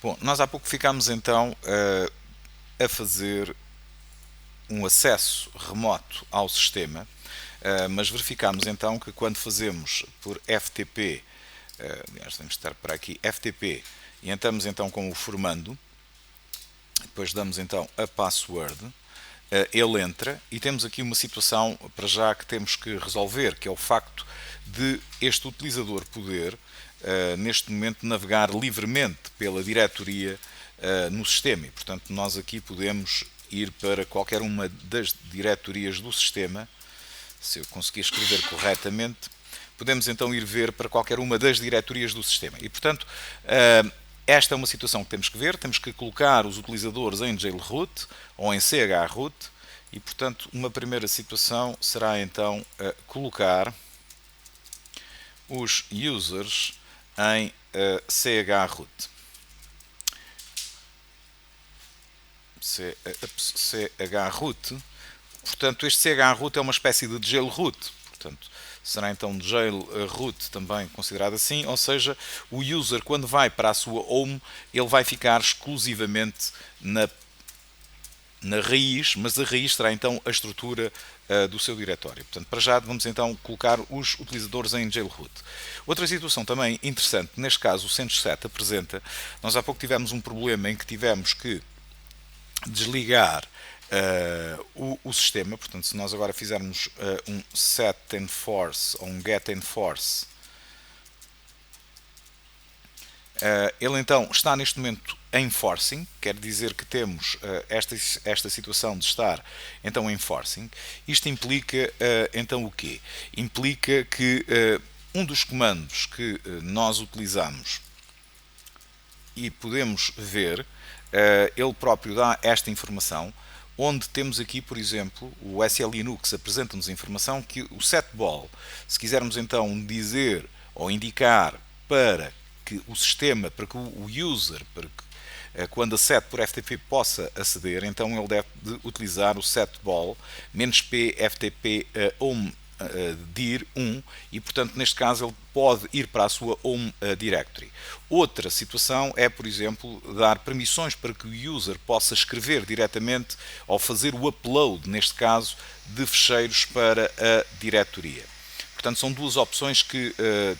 Bom, nós há pouco ficámos então a fazer um acesso remoto ao sistema, mas verificámos então que quando fazemos por FTP, aliás, temos de estar para aqui, FTP, e entramos então com o formando, depois damos então a password, ele entra e temos aqui uma situação para já que temos que resolver, que é o facto de este utilizador poder, neste momento, navegar livremente pela diretoria no sistema. E, portanto, nós aqui podemos ir para qualquer uma das diretorias do sistema, se eu conseguir escrever corretamente, podemos então ir ver para qualquer uma das diretorias do sistema. E, portanto, esta é uma situação que temos que ver, temos que colocar os utilizadores em jailroot ou em chroot e, portanto, uma primeira situação será então colocar os users em chroot. Chroot, portanto, este chroot é uma espécie de jailroot, portanto, será então jailroot também considerado assim, ou seja, o user quando vai para a sua home, ele vai ficar exclusivamente na raiz, mas a raiz será então a estrutura do seu diretório. Portanto, para já vamos então colocar os utilizadores em jailroot. Outra situação também interessante, neste caso o CentOS 7 apresenta, nós há pouco tivemos um problema em que tivemos que desligar o sistema, portanto, se nós agora fizermos um set enforce ou um get enforce, ele então está neste momento em forcing, quer dizer que temos esta situação de estar então em forcing. Isto implica então o quê? Implica que um dos comandos que nós utilizamos e podemos ver, ele próprio dá esta informação, onde temos aqui, por exemplo, o SL Linux apresenta-nos a informação que o setball, se quisermos então dizer ou indicar para que o sistema, para que o user, para que quando acede por FTP possa aceder, então ele deve de utilizar o setball -p ftp home dir 1 e, portanto, neste caso ele pode ir para a sua home directory. Outra situação é, por exemplo, dar permissões para que o user possa escrever diretamente ou fazer o upload, neste caso, de ficheiros para a diretoria. Portanto, são duas opções que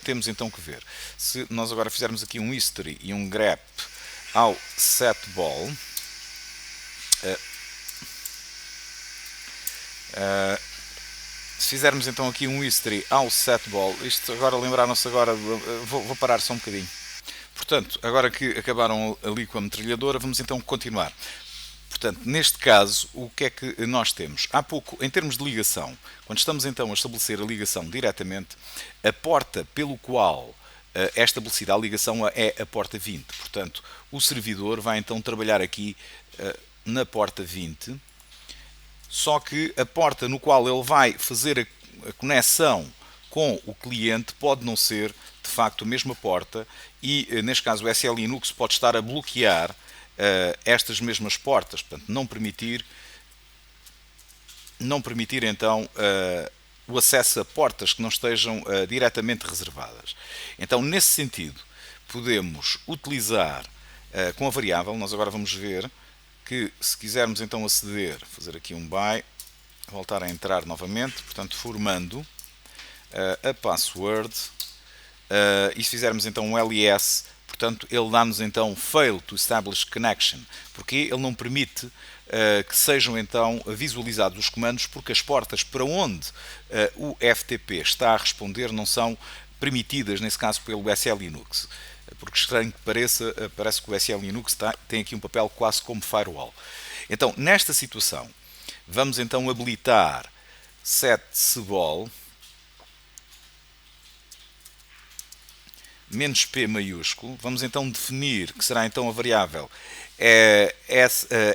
temos então que ver. Se nós agora fizermos aqui um history e um grep ao setball, se fizermos então aqui um history ao setball, isto agora lembraram-se agora, vou parar só um bocadinho. Portanto, agora que acabaram ali com a metralhadora, vamos então continuar. Portanto, neste caso, o que é que nós temos? Há pouco, em termos de ligação, quando estamos então a estabelecer a ligação diretamente, a porta pelo qual é estabelecida a ligação é a porta 20. Portanto, o servidor vai então trabalhar aqui na porta 20, só que a porta no qual ele vai fazer a conexão com o cliente pode não ser de facto a mesma porta e neste caso o SL Linux pode estar a bloquear estas mesmas portas, portanto não permitir então o acesso a portas que não estejam diretamente reservadas. Então nesse sentido podemos utilizar com a variável, nós agora vamos ver que se quisermos então aceder, fazer aqui um by, voltar a entrar novamente, portanto formando a password, e se fizermos então um ls, portanto ele dá-nos então fail to establish connection, porque ele não permite que sejam então visualizados os comandos, porque as portas para onde o FTP está a responder não são permitidas, nesse caso pelo SL Linux. Porque estranho que pareça, parece que o SL Linux tem aqui um papel quase como firewall. Então, nesta situação, vamos então habilitar setcball -p maiúsculo. Vamos então definir que será então a variável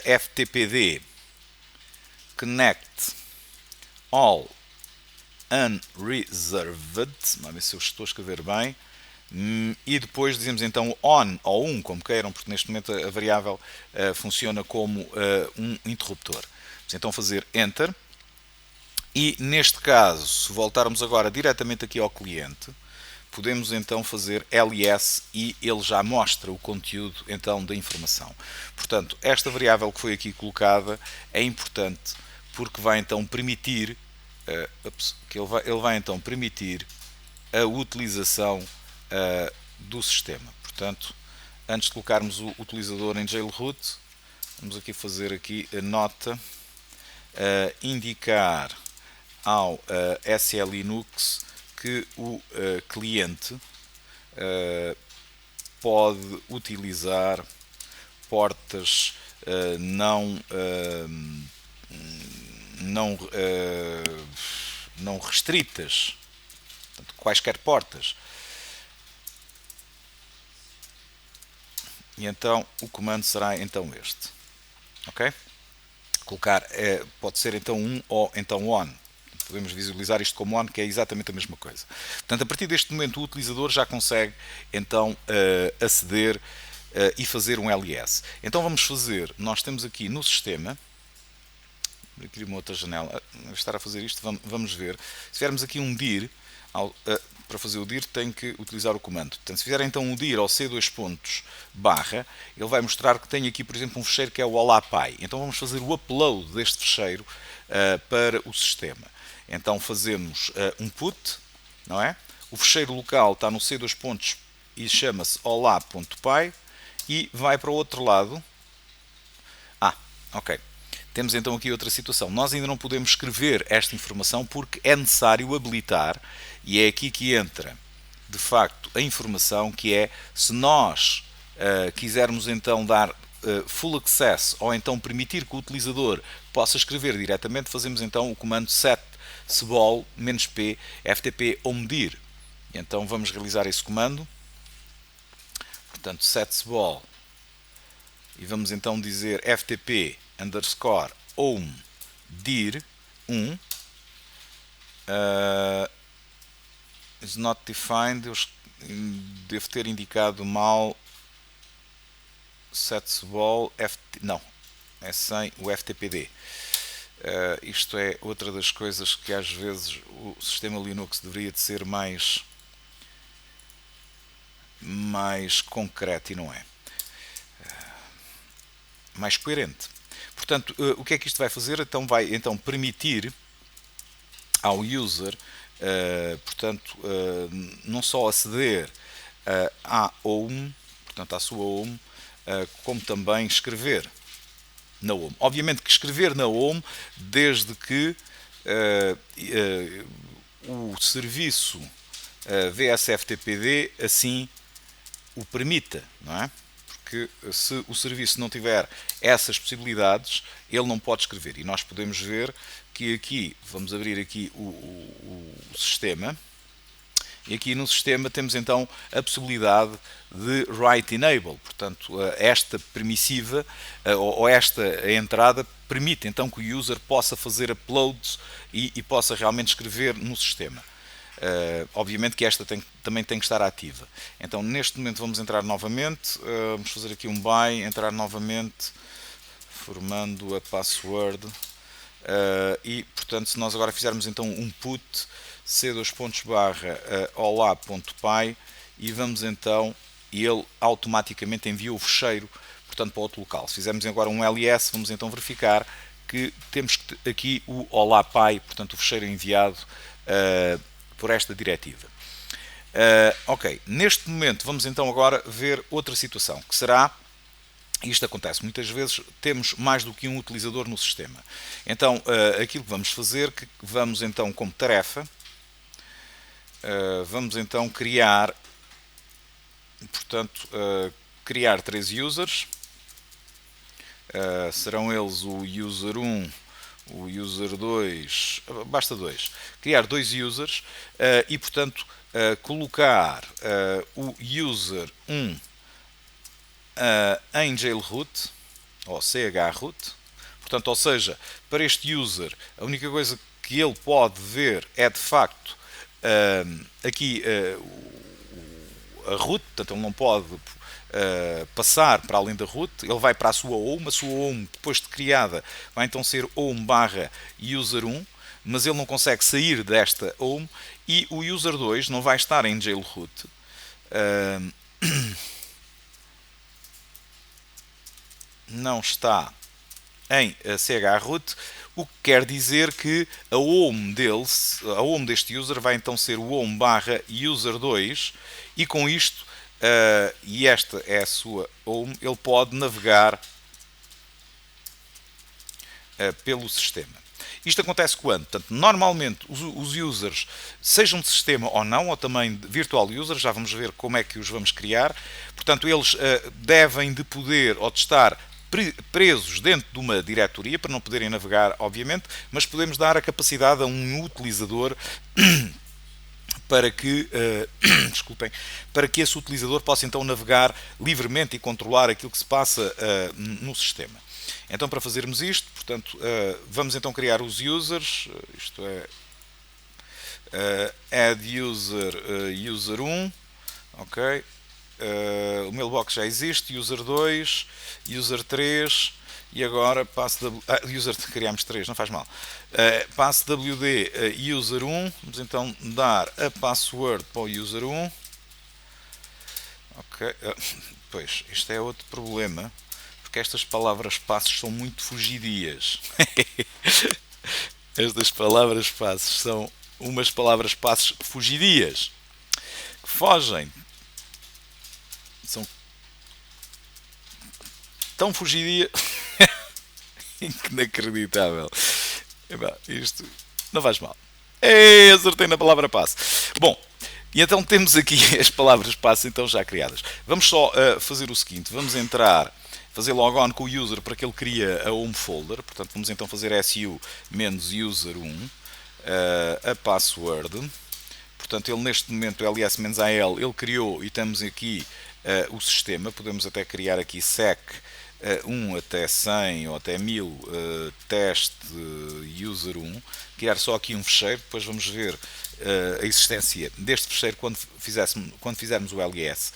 ftpd connect all unreserved. Vamos ver se eu estou a escrever bem. E depois dizemos então on ou 1, como queiram, porque neste momento a variável funciona como um interruptor. Vamos então fazer Enter. E neste caso, se voltarmos agora diretamente aqui ao cliente, podemos então fazer ls e ele já mostra o conteúdo então da informação. Portanto, esta variável que foi aqui colocada é importante porque vai então permitir ele vai então permitir a utilização do sistema. Portanto, antes de colocarmos o utilizador em jailroot, vamos aqui fazer aqui a nota, indicar ao SL Linux que o cliente pode utilizar portas não restritas, portanto, quaisquer portas. E então o comando será então este, ok? Colocar pode ser então um ou então on. Podemos visualizar isto como on, que é exatamente a mesma coisa. Portanto, a partir deste momento o utilizador já consegue então aceder e fazer um LS. Então vamos fazer, nós temos aqui no sistema, aqui uma outra janela, estar a fazer isto, vamos ver. Se tivermos aqui um dir, para fazer o dir tem que utilizar o comando. Portanto, se fizer então um dir ao C2 pontos barra, ele vai mostrar que tem aqui, por exemplo, um fecheiro que é o olá.py. Então vamos fazer o upload deste fecheiro para o sistema. Então fazemos um put, não é? O fecheiro local está no C2 pontos e chama-se olá.py e vai para o outro lado. Ok. Temos então aqui outra situação. Nós ainda não podemos escrever esta informação porque é necessário habilitar, e é aqui que entra de facto a informação, que é se nós quisermos então dar full access ou então permitir que o utilizador possa escrever diretamente, fazemos então o comando set sbol-p ftp omdir. Então vamos realizar esse comando. Portanto, set sbol e vamos então dizer ftp underscore home dir 1 is not defined. Eu devo ter indicado mal setsbol não, é sem o ftpd. Isto é outra das coisas que às vezes o sistema Linux deveria de ser mais concreto e não é. Mais coerente. Portanto, o que é que isto vai fazer? Então vai então permitir ao user, portanto, não só aceder à home, portanto à sua home, como também escrever na home. Obviamente que escrever na home, desde que o serviço VSFTPD assim o permita, não é? Porque se o serviço não tiver essas possibilidades, ele não pode escrever. E nós podemos ver que aqui, vamos abrir aqui o sistema, e aqui no sistema temos então a possibilidade de write enable. Portanto, esta permissiva, ou esta entrada, permite então que o user possa fazer uploads e possa realmente escrever no sistema. Obviamente que esta também tem que estar ativa. Então neste momento vamos entrar novamente, vamos fazer aqui um by, entrar novamente, formando a password, e portanto se nós agora fizermos então um put c2 pontos barra olá.py e vamos então, e ele automaticamente envia o fecheiro, portanto, para outro local. Se fizermos agora um ls, vamos então verificar que temos aqui o olá.py, portanto o fecheiro enviado por esta diretiva. Ok, neste momento vamos então agora ver outra situação, que será, isto acontece muitas vezes, temos mais do que um utilizador no sistema. Então, aquilo que vamos fazer, que vamos então como tarefa, vamos então criar, portanto, criar 3 users, serão eles o user 1, o user 2, basta 2, criar 2 users e portanto colocar o user 1 em jailroot ou chroot, portanto, ou seja, para este user a única coisa que ele pode ver é de facto aqui a root, portanto ele não pode passar para além da root, ele vai para a sua home depois de criada vai então ser home barra user 1, mas ele não consegue sair desta home, e o user 2 não vai estar em jailroot. Não está em chroot, o que quer dizer que a home a home deste user vai então ser o home barra user 2, e com isto, e esta é a sua home, ele pode navegar pelo sistema. Isto acontece quando? Portanto, normalmente os users, sejam de sistema ou não, ou também de virtual users, já vamos ver como é que os vamos criar. Portanto, eles devem de poder ou de estar presos dentro de uma diretoria para não poderem navegar, obviamente, mas podemos dar a capacidade a um utilizador para que, desculpem, para que esse utilizador possa então navegar livremente e controlar aquilo que se passa no sistema. Então, para fazermos isto, portanto, vamos então criar os users, isto é add user, user 1, ok, o mailbox já existe, user 2, user 3, e agora passo user, criámos 3, não faz mal, passo wd user 1, vamos então dar a password para o user 1, ok, pois, isto é outro problema, porque estas palavras passos são muito fugidias. Estas palavras passos são umas palavras passos fugidias, que fogem, são tão fugidias, inacreditável. Isto não faz mal. Acertei na palavra passe. Bom, e então temos aqui as palavras passe então já criadas. Vamos só fazer o seguinte, vamos entrar, fazer logon com o user para que ele crie a home folder. Portanto, vamos então fazer su-user1, a password. Portanto, ele neste momento, ls-al, ele criou e temos aqui o sistema. Podemos até criar aqui sec 1 até 100 ou até 1000 teste user 1, criar só aqui um fecheiro, depois vamos ver a existência deste fecheiro quando fizermos o ls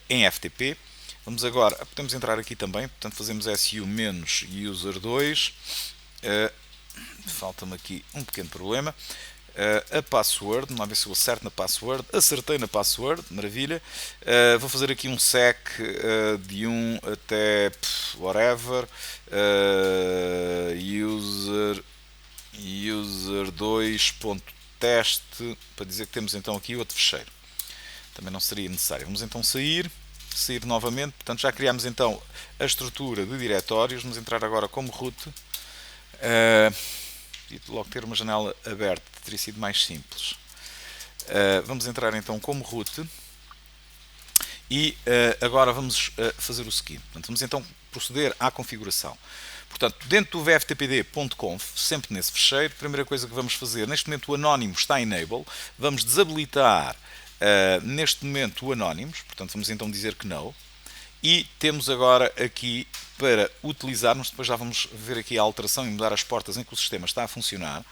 em FTP. Vamos agora, podemos entrar aqui também, portanto fazemos su-user 2, falta-me aqui um pequeno problema, a password, vamos lá ver se eu acerto na password, acertei na password, maravilha, vou fazer aqui um sec de 1 até whatever, user 2.teste, para dizer que temos então aqui outro fecheiro, também não seria necessário. Vamos então sair novamente, portanto já criámos então a estrutura de diretórios, vamos entrar agora como root, e logo ter uma janela aberta teria sido mais simples. Vamos entrar então como root e agora vamos fazer o seguinte, portanto, vamos então proceder à configuração. Portanto, dentro do vftpd.conf, sempre nesse fecheiro, a primeira coisa que vamos fazer, neste momento o anónimo está enable, vamos desabilitar neste momento o anónimos, portanto vamos então dizer que não, e temos agora aqui para utilizarmos, depois já vamos ver aqui a alteração e mudar as portas em que o sistema está a funcionar.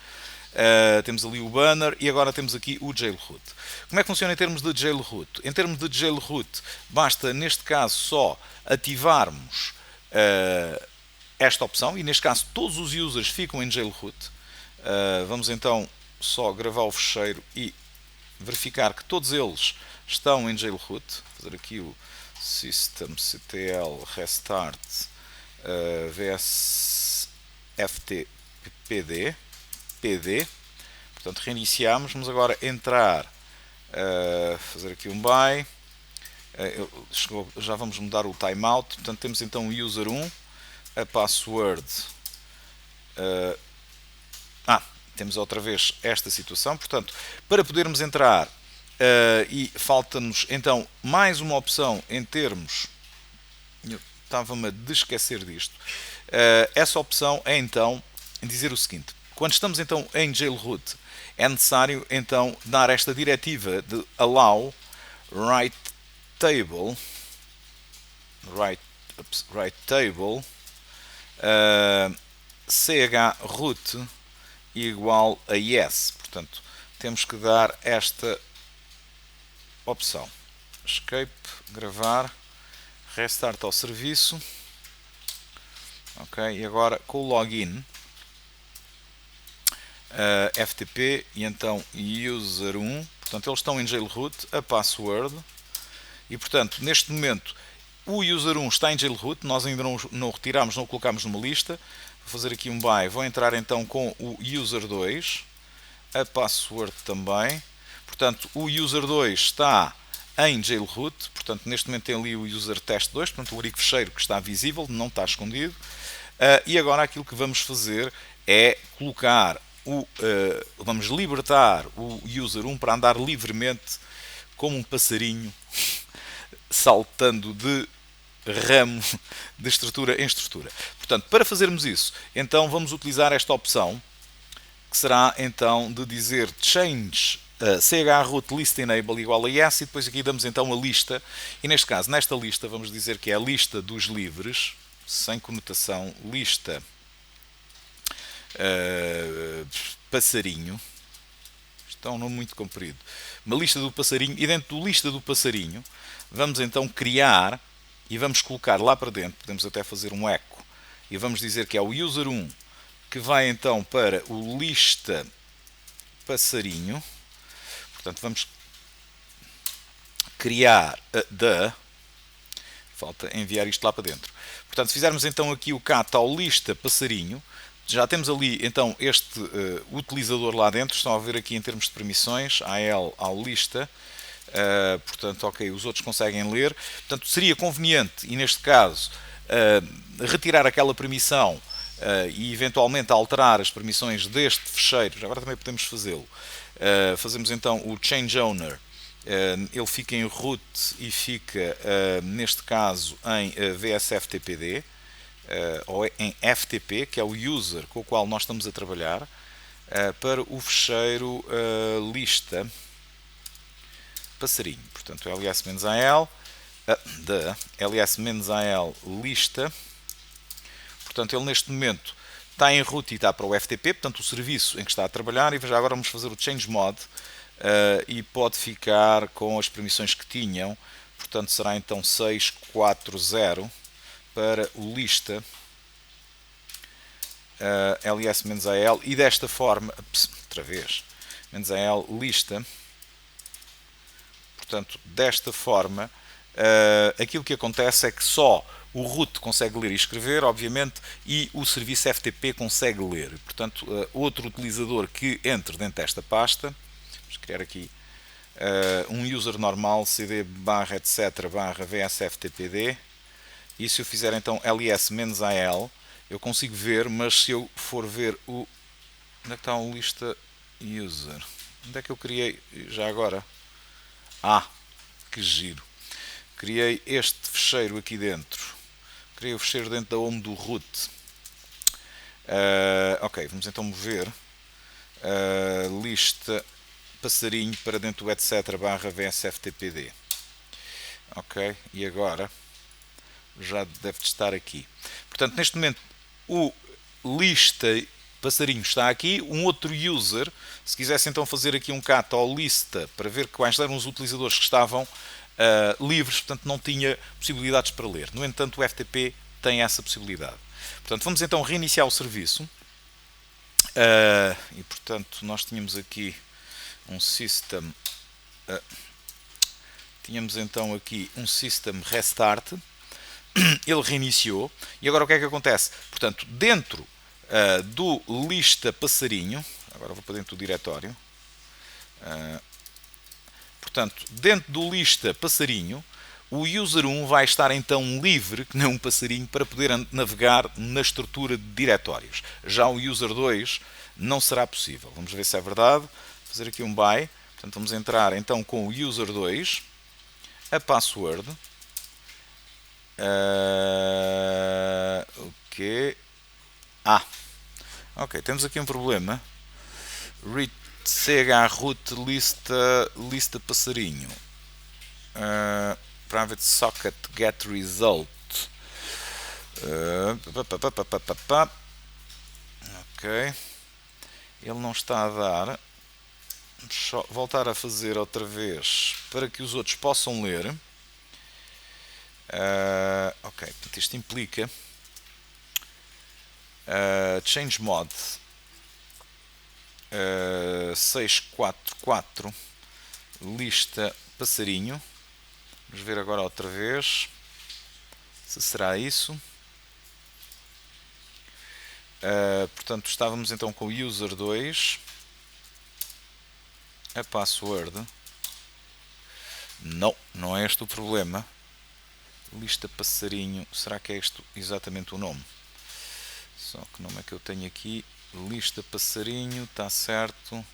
Temos ali o banner e agora temos aqui o jailroot. Como é que funciona em termos de jailroot? Em termos de jailroot, basta neste caso só ativarmos esta opção e neste caso todos os users ficam em jailroot. Vamos então só gravar o fecheiro e verificar que todos eles estão em jailroot. Fazer aqui o systemctl restart vs ftpd pd. Portanto, reiniciamos. Vamos agora entrar, fazer aqui um by. Já vamos mudar o timeout. Portanto, temos então o user 1, a password. Temos outra vez esta situação. Portanto, para podermos entrar, e falta-nos então mais uma opção em termos. Eu estava-me a esquecer disto. Essa opção é então dizer o seguinte: quando estamos então em jailroot, é necessário então dar esta diretiva de allow write table chroot igual a yes. Portanto, temos que dar esta opção. Escape, gravar, restart ao serviço. Ok, e agora com o login FTP e então user1, portanto eles estão em jailroot, a password, e portanto neste momento o user1 está em jailroot, nós ainda não o retiramos, não o colocamos numa lista. Vou fazer aqui um by, vou entrar então com o user2, a password também, portanto o user2 está em jailroot, portanto neste momento tem ali o user test2, portanto o único fecheiro que está visível, não está escondido. E agora aquilo que vamos fazer é colocar vamos libertar o user1 para andar livremente como um passarinho saltando de ramo de estrutura em estrutura. Portanto, para fazermos isso, então vamos utilizar esta opção, que será então de dizer change chroot list enable igual a yes, e depois aqui damos então a lista, e neste caso, nesta lista, vamos dizer que é a lista dos livres, sem conotação, lista passarinho, isto é um nome muito comprido, uma lista do passarinho, e dentro do lista do passarinho vamos então criar e vamos colocar lá para dentro, podemos até fazer um eco, e vamos dizer que é o user1 que vai então para o lista passarinho, portanto vamos criar falta enviar isto lá para dentro. Portanto, se fizermos então aqui o cat ao lista passarinho, já temos ali então este utilizador lá dentro, estão a ver aqui em termos de permissões, AL ao lista, portanto, ok, os outros conseguem ler, portanto, seria conveniente, e neste caso, retirar aquela permissão e eventualmente alterar as permissões deste fecheiro, já agora também podemos fazê-lo, fazemos então o change owner, ele fica em root e fica, neste caso, em VSFTPD, ou em FTP, que é o user com o qual nós estamos a trabalhar, para o fecheiro lista passarinho. Portanto, ls-al, ls-al lista. Portanto, ele neste momento está em root e está para o FTP, portanto, o serviço em que está a trabalhar, e já agora vamos fazer o change mod, e pode ficar com as permissões que tinham, portanto, será então 640 para o lista ls-al, e desta forma, outra vez, -al lista, portanto, desta forma, aquilo que acontece é que só o root consegue ler e escrever, obviamente, e o serviço FTP consegue ler. Portanto, outro utilizador que entre dentro desta pasta, vamos criar aqui um user normal, cd /etc /vsftpd, e se eu fizer então ls-al, eu consigo ver, mas se eu for ver onde é que está o lista user? Onde é que eu criei já agora? Que giro! Criei este fecheiro aqui dentro. Criei o fecheiro dentro da home do root. Ok, vamos então mover lista passarinho para dentro do etc /vsftpd. Ok, e agora já deve estar aqui. Portanto, neste momento o lista passarinho está aqui. Um outro user, se quisesse então fazer aqui um cat ao lista para ver quais eram os utilizadores que estavam livres, portanto não tinha possibilidades para ler. No entanto, o FTP tem essa possibilidade. Portanto, vamos então reiniciar o serviço. E portanto, nós tínhamos aqui um system. Tínhamos então aqui um system restart. Ele reiniciou. E agora o que é que acontece? Portanto, dentro do lista passarinho, agora vou para dentro do diretório. Portanto, dentro do lista passarinho, o user1 vai estar então livre, que não é um passarinho, para poder navegar na estrutura de diretórios. Já o user2 não será possível. Vamos ver se é verdade. Vou fazer aqui um by. Portanto, vamos entrar então com o user2, a password. Ok, temos aqui um problema. chroot lista passarinho, private socket get result. Ok, ele não está a dar. Vamos voltar a fazer outra vez para que os outros possam ler. Ok, portanto isto implica change mod 644 lista passarinho. Vamos ver agora outra vez se será isso. Portanto, estávamos então com o user 2, a password. Não é este o problema. Lista passarinho, será que é este exatamente o nome? Só que nome é que eu tenho aqui? Lista passarinho, está certo.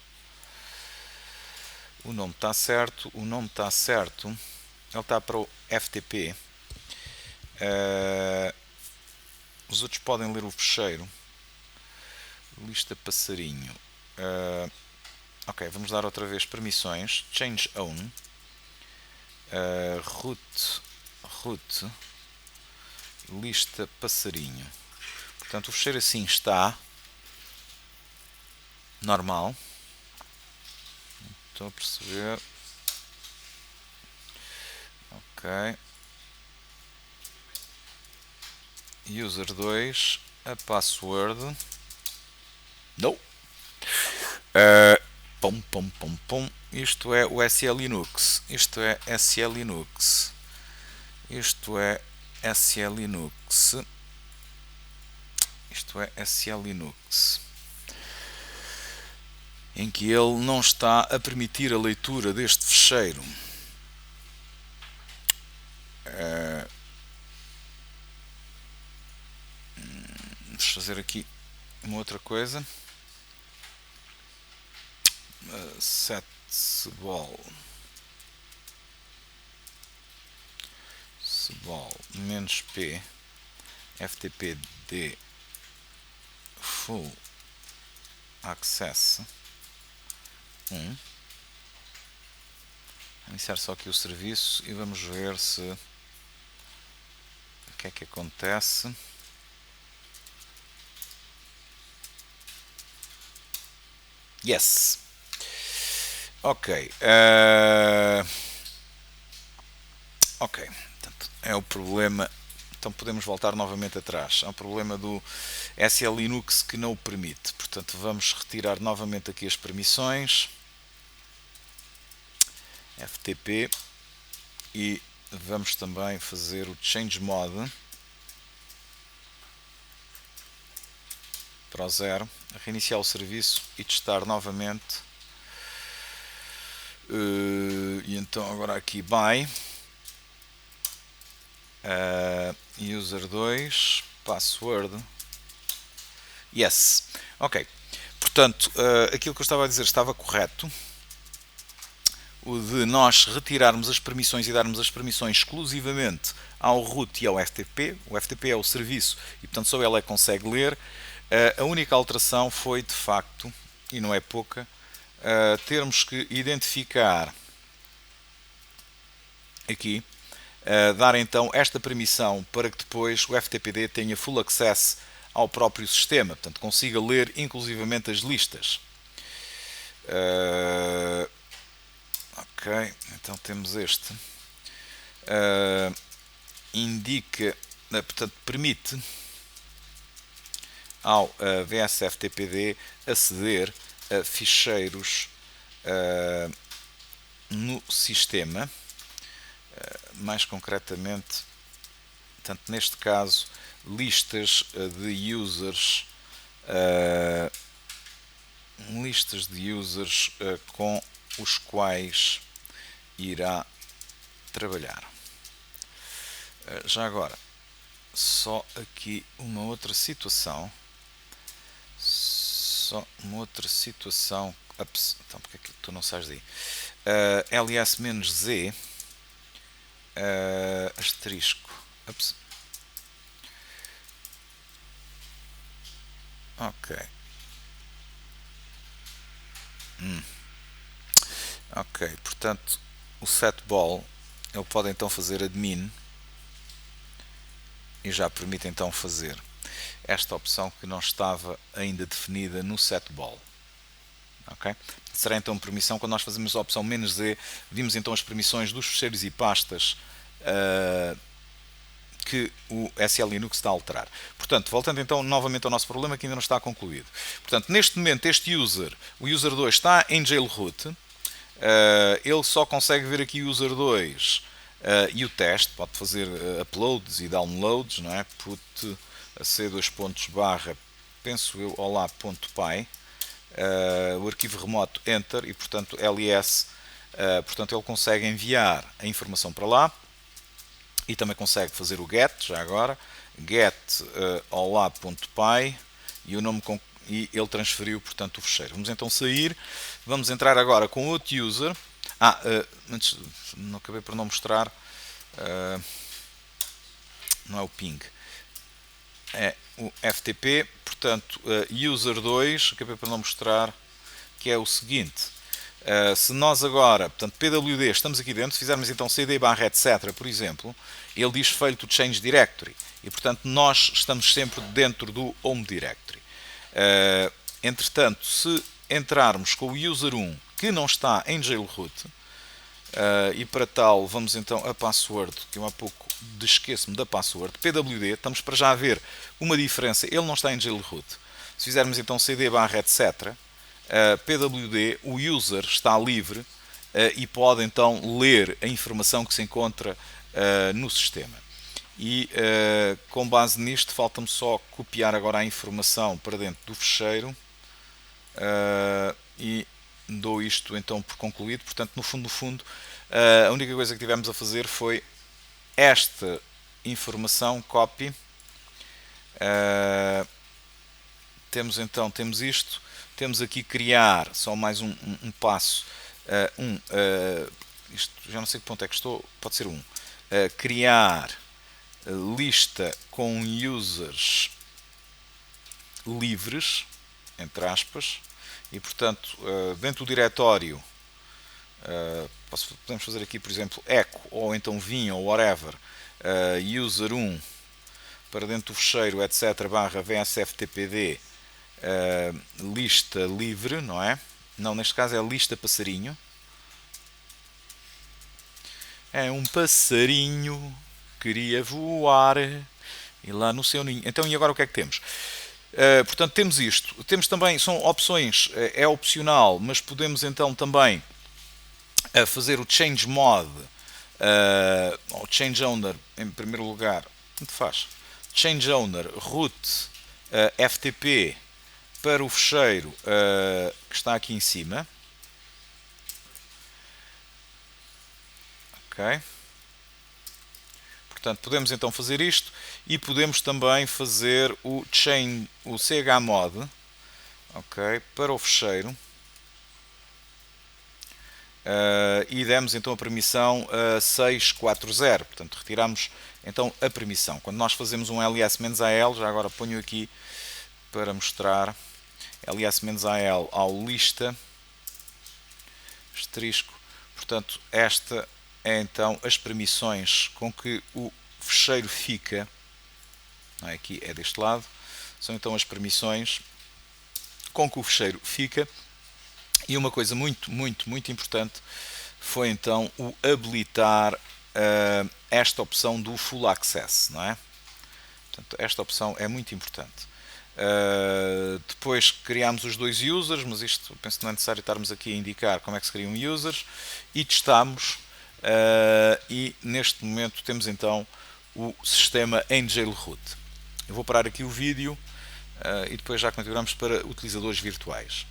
O nome está certo. Ele está para o FTP. Os outros podem ler o fecheiro. Lista passarinho. Ok, vamos dar outra vez permissões. Change own. Root. Lista passarinho. Portanto, o fecheiro assim está normal. Estou a perceber. Ok. User 2, a password. Não. Isto é o SL Linux. Isto é SL Linux. Em que ele não está a permitir a leitura deste fecheiro. Vamos fazer aqui uma outra coisa. Setball -p ftpd full access 1. Iniciar só aqui o serviço e vamos ver se o que é que acontece. Yes. Ok. Ok. Portanto, é o problema. Então podemos voltar novamente atrás. Há um problema do SL Linux que não o permite. Portanto, vamos retirar novamente aqui as permissões. FTP. E vamos também fazer o change mode para o 0. Reiniciar o serviço e testar novamente. E então agora aqui by user 2 password yes. Ok, portanto aquilo que eu estava a dizer estava correto, o de nós retirarmos as permissões e darmos as permissões exclusivamente ao root e ao FTP. O FTP é o serviço e portanto só ele é que consegue ler. A única alteração foi de facto, e não é pouca, termos que identificar aqui, dar então esta permissão para que depois o FTPD tenha full access ao próprio sistema, portanto consiga ler inclusivamente as listas. Ok, então temos este. Indica, portanto permite ao VSFTPD aceder a ficheiros no sistema, mais concretamente, portanto, neste caso, listas de users, com os quais irá trabalhar. Já agora, só aqui uma outra situação. Então, porque é que tu não sais daí? ls-z asterisco. Ok. Ok, portanto, o setball, ele pode então fazer admin e já permite então fazer esta opção que não estava ainda definida no setball. Okay? Será então permissão, quando nós fazemos a opção "-z", vimos então as permissões dos ficheiros e pastas que o SL Linux está a alterar. Portanto, voltando então novamente ao nosso problema que ainda não está concluído. Portanto, neste momento este user, o user 2 está em jailroot, ele só consegue ver aqui o user 2 e o teste, pode fazer uploads e downloads, não é? Put c dois pontos barra, penso eu, olá.py, o arquivo remoto enter e portanto ls, portanto ele consegue enviar a informação para lá e também consegue fazer o get, já agora, get olá.py e o nome e ele transferiu portanto o fecheiro. Vamos então sair, vamos entrar agora com outro user. Antes, não acabei por não mostrar, não é o ping, é o FTP, portanto user 2, acabei por não mostrar, que é o seguinte. Se nós agora, portanto, pwd, estamos aqui dentro, se fizermos então cd barra etc, por exemplo, ele diz fail to change directory e portanto nós estamos sempre dentro do home directory. Entretanto, se entrarmos com o user 1 que não está em jailroot, e para tal vamos então a password, que eu há pouco esqueço-me da password, pwd, estamos para já a ver uma diferença, ele não está em jailroot. Se fizermos então cd barra etc, pwd, o user está livre e pode então ler a informação que se encontra no sistema. E com base nisto falta-me só copiar agora a informação para dentro do fecheiro e dou isto então por concluído. Portanto, no fundo, a única coisa que tivemos a fazer foi esta informação, copy. Temos isto. Temos aqui criar, só mais um passo, isto já não sei que ponto é que estou, pode ser criar lista com users livres, entre aspas, e portanto dentro do diretório, podemos fazer aqui por exemplo echo, ou então vim, ou whatever, user 1, para dentro do fecheiro, etc, barra vsftpd, lista livre, não é? Não, neste caso é lista passarinho. É um passarinho, queria voar e lá no seu ninho. Então, e agora o que é que temos? Portanto, temos isto. Temos também, são opções, é opcional, mas podemos então também fazer o change mod, ou change owner, em primeiro lugar, tanto faz. Change owner, root, ftp, para o fecheiro que está aqui em cima. Ok. Portanto, podemos então fazer isto e podemos também fazer o chmod, ok, para o fecheiro. E demos então a permissão 640, portanto retiramos então a permissão. Quando nós fazemos um ls-al, já agora ponho aqui para mostrar, ls-al ao lista, asterisco, portanto esta é então as permissões com que o fecheiro fica, não é? Aqui é deste lado, são então as permissões com que o fecheiro fica. E uma coisa muito importante foi então o habilitar esta opção do Full Access, não é? Portanto, esta opção é muito importante. Depois criámos os dois users, mas isto penso que não é necessário estarmos aqui a indicar como é que se criam users, e testámos, e neste momento temos então o sistema em jailroot. Eu vou parar aqui o vídeo e depois já configuramos para utilizadores virtuais.